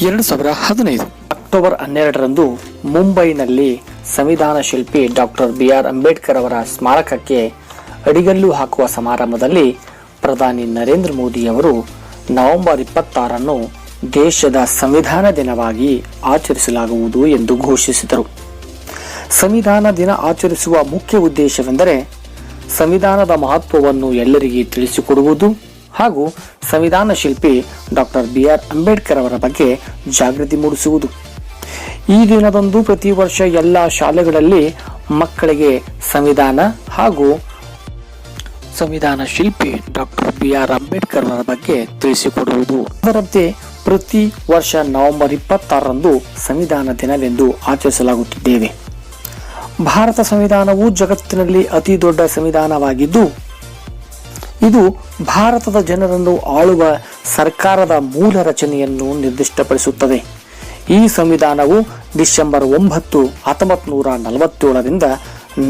2015 October 12ರಂದು ಮುಂಬೈನಲ್ಲಿ ಸಂವಿಧಾನ ಶಿಲ್ಪಿ ಡಾಕ್ಟರ್ BR ಅಂಬೇಡ್ಕರ್ ಅವರ ಸ್ಮಾರಕಕ್ಕೆ ಅಡಿಗಲ್ಲು ಹಾಕುವ ಸಮಾರಂಭದಲ್ಲಿ ಪ್ರಧಾನಿ ನರೇಂದ್ರ ಮೋದಿ ಅವರು ನವೆಂಬರ್ 26ನ್ನು ದೇಶದ ಸಂವಿಧಾನ ದಿನವಾಗಿ ಆಚರಿಸಲಾಗುವುದು ಎಂದು ಘೋಷಿಸಿದರು. ಸಂವಿಧಾನ ದಿನ ಆಚರಿಸುವ ಮುಖ್ಯ ಉದ್ದೇಶವೆಂದರೆ ಸಂವಿಧಾನದ ಮಹತ್ವವನ್ನು ಎಲ್ಲರಿಗೆ ತಿಳಿಸಿಕೊಡುವುದು ಹಾಗೂ ಸಂವಿಧಾನ ಶಿಲ್ಪಿ ಡಾಕ್ಟರ್ BR ಅಂಬೇಡ್ಕರ್ ಅವರ ಬಗ್ಗೆ ಜಾಗೃತಿ ಮೂಡಿಸುವುದು. ಈ ದಿನದಂದು ಪ್ರತಿ ವರ್ಷ ಎಲ್ಲ ಶಾಲೆಗಳಲ್ಲಿ ಮಕ್ಕಳಿಗೆ ಸಂವಿಧಾನ ಹಾಗೂ ಸಂವಿಧಾನ ಶಿಲ್ಪಿ ಡಾಕ್ಟರ್ BR ಅಂಬೇಡ್ಕರ್ ಅವರ ಬಗ್ಗೆ ತಿಳಿಸಿಕೊಡುವುದು. ಅದರಂತೆ ಪ್ರತಿ ವರ್ಷ ನವೆಂಬರ್ 26ರಂದು ಸಂವಿಧಾನ ದಿನವೆಂದು ಆಚರಿಸಲಾಗುತ್ತಿದ್ದೇವೆ. ಭಾರತ ಸಂವಿಧಾನವು ಜಗತ್ತಿನಲ್ಲಿ ಅತಿ ದೊಡ್ಡ ಸಂವಿಧಾನವಾಗಿದ್ದು ಇದು ಭಾರತದ ಜನರನ್ನು ಆಳುವ ಸರ್ಕಾರದ ಮೂಲ ರಚನೆಯನ್ನು ನಿರ್ದಿಷ್ಟಪಡಿಸುತ್ತದೆ. ಈ ಸಂವಿಧಾನವು ಡಿಸೆಂಬರ್ 9, 1947ರಿಂದ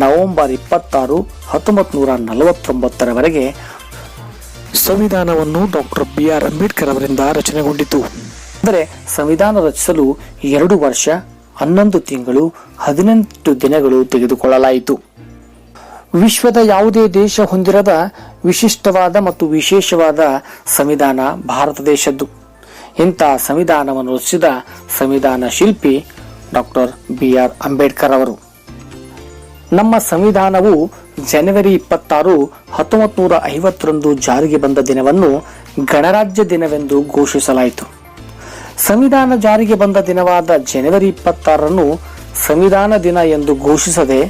ನವೆಂಬರ್ 26, 1949ರವರೆಗೆ ಸಂವಿಧಾನವನ್ನು ಡಾಕ್ಟರ್ BR ಅಂಬೇಡ್ಕರ್ ಅವರಿಂದ ರಚನೆಗೊಂಡಿತು. ಅಂದರೆ ಸಂವಿಧಾನ ರಚಿಸಲು 2 ವರ್ಷ 11 ತಿಂಗಳು 18 ದಿನಗಳು ತೆಗೆದುಕೊಳ್ಳಲಾಯಿತು. ವಿಶ್ವದ ಯಾವುದೇ ದೇಶ ಹೊಂದಿರದ ವಿಶಿಷ್ಟವಾದ ಮತ್ತು ವಿಶೇಷವಾದ ಸಂವಿಧಾನ ಭಾರತ ದೇಶದ್ದು. ಇಂಥ ಸಂವಿಧಾನವನ್ನು ರಚಿಸಿದ ಸಂವಿಧಾನ ಶಿಲ್ಪಿ ಡಾಕ್ಟರ್ BR ಅಂಬೇಡ್ಕರ್ ಅವರು. ನಮ್ಮ ಸಂವಿಧಾನವು ಜನವರಿ 26, 1950ರಂದು ಜಾರಿಗೆ ಬಂದ ದಿನವನ್ನು ಗಣರಾಜ್ಯ ದಿನವೆಂದು ಘೋಷಿಸಲಾಯಿತು. ಸಂವಿಧಾನ ಜಾರಿಗೆ ಬಂದ ದಿನವಾದ ಜನವರಿ 26ರನ್ನು ಸಂವಿಧಾನ ದಿನ ಎಂದು ಘೋಷಿಸದೆ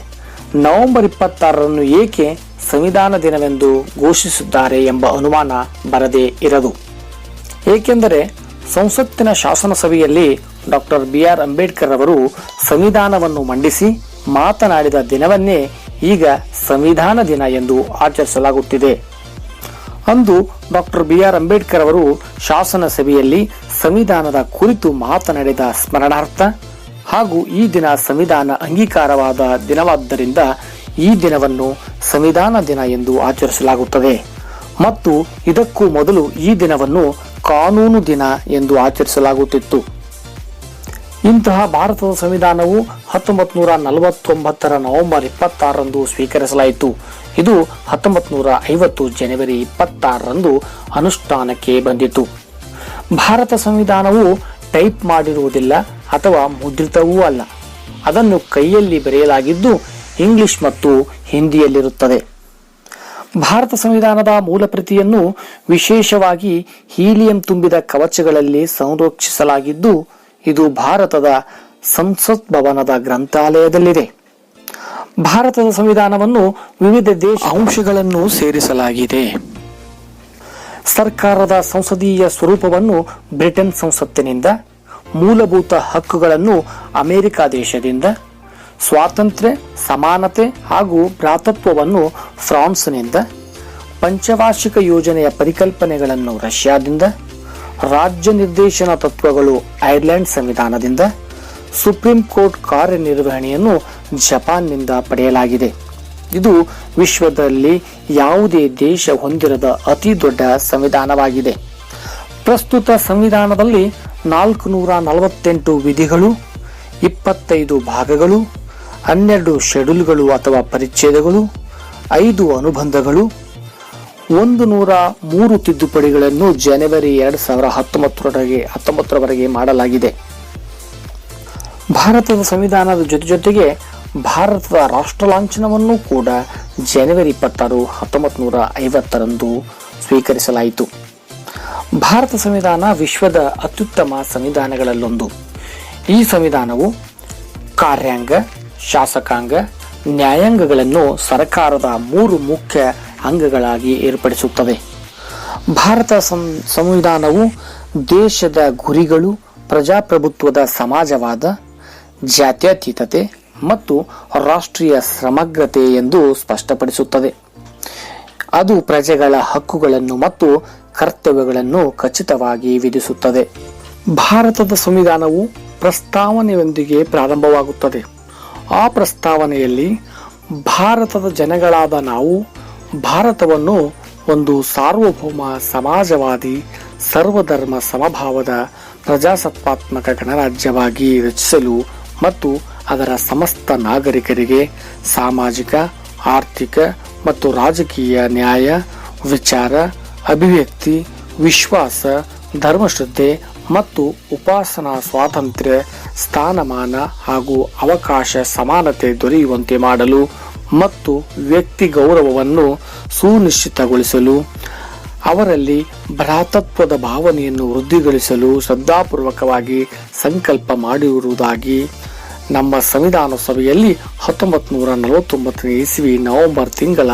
ನವೆಂಬರ್ 26ರನ್ನು ಏಕೆ ಸಂವಿಧಾನ ದಿನವೆಂದು ಘೋಷಿಸಿದ್ದಾರೆ ಎಂಬ ಅನುಮಾನ ಬರದೇ ಇರದು. ಏಕೆಂದರೆ ಸಂಸತ್ತಿನ ಶಾಸನ ಸಭೆಯಲ್ಲಿ ಡಾಕ್ಟರ್ BR ಅಂಬೇಡ್ಕರ್ ಅವರು ಸಂವಿಧಾನವನ್ನು ಮಂಡಿಸಿ ಮಾತನಾಡಿದ ದಿನವನ್ನೇ ಈಗ ಸಂವಿಧಾನ ದಿನ ಎಂದು ಆಚರಿಸಲಾಗುತ್ತಿದೆ. ಅಂದು ಡಾಕ್ಟರ್ BR ಅಂಬೇಡ್ಕರ್ ಅವರು ಶಾಸನ ಸಭೆಯಲ್ಲಿ ಸಂವಿಧಾನದ ಕುರಿತು ಮಾತನಾಡಿದ ಸ್ಮರಣಾರ್ಥ ಹಾಗೂ ಈ ದಿನ ಸಂವಿಧಾನ ಅಂಗೀಕಾರವಾದ ದಿನವಾದ್ದರಿಂದ ಈ ದಿನವನ್ನು ಸಂವಿಧಾನ ದಿನ ಎಂದು ಆಚರಿಸಲಾಗುತ್ತದೆ. ಮತ್ತು ಇದಕ್ಕೂ ಮೊದಲು ಈ ದಿನವನ್ನು ಕಾನೂನು ದಿನ ಎಂದು ಆಚರಿಸಲಾಗುತ್ತಿತ್ತು. ಇಂತಹ ಭಾರತದ ಸಂವಿಧಾನವು 1949ರ ನವೆಂಬರ್ 26ರಂದು ಸ್ವೀಕರಿಸಲಾಯಿತು. ಇದು 1950 ಜನವರಿ 26ರಂದು ಅನುಷ್ಠಾನಕ್ಕೆ ಬಂದಿತು. ಭಾರತ ಸಂವಿಧಾನವು ಟೈಪ್ ಮಾಡಿರುವುದಿಲ್ಲ ಅಥವಾ ಮುದ್ರಿತವೂ ಅಲ್ಲ. ಅದನ್ನು ಕೈಯಲ್ಲಿ ಬರೆಯಲಾಗಿದ್ದು ಇಂಗ್ಲಿಷ್ ಮತ್ತು ಹಿಂದಿಯಲ್ಲಿರುತ್ತದೆ. ಭಾರತ ಸಂವಿಧಾನದ ಮೂಲ ಪ್ರತಿಯನ್ನು ವಿಶೇಷವಾಗಿ ಹೀಲಿಯಂ ತುಂಬಿದ ಕವಚಗಳಲ್ಲಿ ಸಂರಕ್ಷಿಸಲಾಗಿದ್ದು ಇದು ಭಾರತದ ಸಂಸತ್ ಭವನದ ಗ್ರಂಥಾಲಯದಲ್ಲಿದೆ. ಭಾರತದ ಸಂವಿಧಾನವನ್ನು ವಿವಿಧ ಅಂಶಗಳನ್ನು ಸೇರಿಸಲಾಗಿದೆ. ಸರ್ಕಾರದ ಸಂಸದೀಯ ಸ್ವರೂಪವನ್ನು ಬ್ರಿಟನ್ ಸಂಸತ್ತಿನಿಂದ, ಮೂಲಭೂತ ಹಕ್ಕುಗಳನ್ನು ಅಮೆರಿಕ ದೇಶದಿಂದ, ಸ್ವಾತಂತ್ರ್ಯ, ಸಮಾನತೆ ಹಾಗೂ ಭ್ರಾತೃತ್ವವನ್ನು ಫ್ರಾನ್ಸ್ನಿಂದ, ಪಂಚವಾರ್ಷಿಕ ಯೋಜನೆಯ ಪರಿಕಲ್ಪನೆಗಳನ್ನು ರಷ್ಯಾದಿಂದ, ರಾಜ್ಯ ನಿರ್ದೇಶನ ತತ್ವಗಳು ಐರ್ಲೆಂಡ್ ಸಂವಿಧಾನದಿಂದ, ಸುಪ್ರೀಂ ಕೋರ್ಟ್ ಕಾರ್ಯನಿರ್ವಹಣೆಯನ್ನು ಜಪಾನ್ನಿಂದ ಪಡೆಯಲಾಗಿದೆ. ಇದು ವಿಶ್ವದಲ್ಲಿ ಯಾವುದೇ ದೇಶ ಹೊಂದಿರದ ಅತಿ ದೊಡ್ಡ ಸಂವಿಧಾನವಾಗಿದೆ. ಪ್ರಸ್ತುತ ಸಂವಿಧಾನದಲ್ಲಿ 448 ವಿಧಿಗಳು, 25 ಭಾಗಗಳು, 12 ಶೆಡ್ಯೂಲ್ಗಳು ಅಥವಾ ಪರಿಚ್ಛೇದಗಳು, 5 ಅನುಬಂಧಗಳು, 103 ತಿದ್ದುಪಡಿಗಳನ್ನು ಜನವರಿ 2019ರವರೆಗೆ ಮಾಡಲಾಗಿದೆ. ಭಾರತದ ಸಂವಿಧಾನದ ಜೊತೆಗೆ ಭಾರತದ ರಾಷ್ಟ್ರ ಲಾಂಛನವನ್ನು ಕೂಡ ಜನವರಿ 26, 1950ರಂದು ಸ್ವೀಕರಿಸಲಾಯಿತು. ಭಾರತ ಸಂವಿಧಾನ ವಿಶ್ವದ ಅತ್ಯುತ್ತಮ ಸಂವಿಧಾನಗಳಲ್ಲೊಂದು. ಈ ಸಂವಿಧಾನವು ಕಾರ್ಯಾಂಗ, ಶಾಸಕಾಂಗ, ನ್ಯಾಯಾಂಗಗಳನ್ನು ಸರ್ಕಾರದ 3 ಮುಖ್ಯ ಅಂಗಗಳಾಗಿ ಏರ್ಪಡಿಸುತ್ತದೆ. ಭಾರತ ಸಂವಿಧಾನವು ದೇಶದ ಗುರಿಗಳು, ಪ್ರಜಾಪ್ರಭುತ್ವದ ಸಮಾಜವಾದ, ಜಾತ್ಯತೀತತೆ ಮತ್ತು ರಾಷ್ಟ್ರೀಯ ಸಮಗ್ರತೆ ಎಂದು ಸ್ಪಷ್ಟಪಡಿಸುತ್ತದೆ. ಅದು ಪ್ರಜೆಗಳ ಹಕ್ಕುಗಳನ್ನು ಮತ್ತು ಕರ್ತವ್ಯಗಳನ್ನು ಖಚಿತವಾಗಿ ವಿಧಿಸುತ್ತದೆ. ಭಾರತದ ಸಂವಿಧಾನವು ಪ್ರಸ್ತಾವನೆಯೊಂದಿಗೆ ಪ್ರಾರಂಭವಾಗುತ್ತದೆ. ಆ ಪ್ರಸ್ತಾವನೆಯಲ್ಲಿ ಭಾರತದ ಜನಗಳಾದ ನಾವು ಭಾರತವನ್ನು ಒಂದು ಸಾರ್ವಭೌಮ, ಸಮಾಜವಾದಿ, ಸರ್ವಧರ್ಮ ಸಮಭಾವದ ಪ್ರಜಾಸತ್ತಾತ್ಮಕ ಗಣರಾಜ್ಯವಾಗಿ ರಚಿಸಲು ಮತ್ತು ಅದರ ಸಮಸ್ತ ನಾಗರಿಕರಿಗೆ ಸಾಮಾಜಿಕ, ಆರ್ಥಿಕ ಮತ್ತು ರಾಜಕೀಯ ನ್ಯಾಯ, ವಿಚಾರ, ಅಭಿವ್ಯಕ್ತಿ, ವಿಶ್ವಾಸ, ಧರ್ಮಶ್ರದ್ಧೆ ಮತ್ತು ಉಪಾಸನಾ ಸ್ವಾತಂತ್ರ್ಯ, ಸ್ಥಾನಮಾನ ಹಾಗೂ ಅವಕಾಶ ಸಮಾನತೆ ದೊರೆಯುವಂತೆ ಮಾಡಲು ಮತ್ತು ವ್ಯಕ್ತಿ ಗೌರವವನ್ನು ಸುನಿಶ್ಚಿತಗೊಳಿಸಲು, ಅವರಲ್ಲಿ ಭ್ರಾತೃತ್ವದ ಭಾವನೆಯನ್ನು ವೃದ್ಧಿಗೊಳಿಸಲು ಶ್ರದ್ಧಾಪೂರ್ವಕವಾಗಿ ಸಂಕಲ್ಪ ಮಾಡಿರುವುದಾಗಿ ನಮ್ಮ ಸಂವಿಧಾನ ಸಭೆಯಲ್ಲಿ 1949 ಇಸವಿ ನವೆಂಬರ್ ತಿಂಗಳ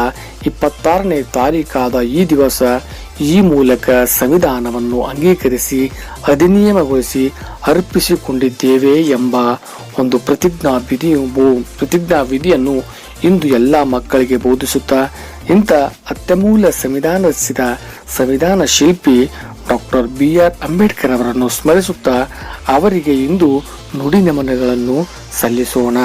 26ನೇ ತಾರೀಕಾದ ಈ ದಿವಸ ಈ ಮೂಲಕ ಸಂವಿಧಾನವನ್ನು ಅಂಗೀಕರಿಸಿ ಅಧಿನಿಯಮಗೊಳಿಸಿ ಅರ್ಪಿಸಿಕೊಂಡಿದ್ದೇವೆ ಎಂಬ ಒಂದು ಪ್ರತಿಜ್ಞಾ ವಿಧಿಯನ್ನು ಇಂದು ಎಲ್ಲ ಮಕ್ಕಳಿಗೆ ಬೋಧಿಸುತ್ತಾ ಇಂಥ ಅತ್ಯಮೂಲ್ಯ ಸಂವಿಧಾನ ರಚಿಸಿದ ಸಂವಿಧಾನ ಶಿಲ್ಪಿ ಡಾಕ್ಟರ್ BR ಅಂಬೇಡ್ಕರ್ ಅವರನ್ನು ಸ್ಮರಿಸುತ್ತಾ ಅವರಿಗೆ ಇಂದು ನುಡಿ ನಮನಗಳನ್ನು ಸಲ್ಲಿಸೋಣ.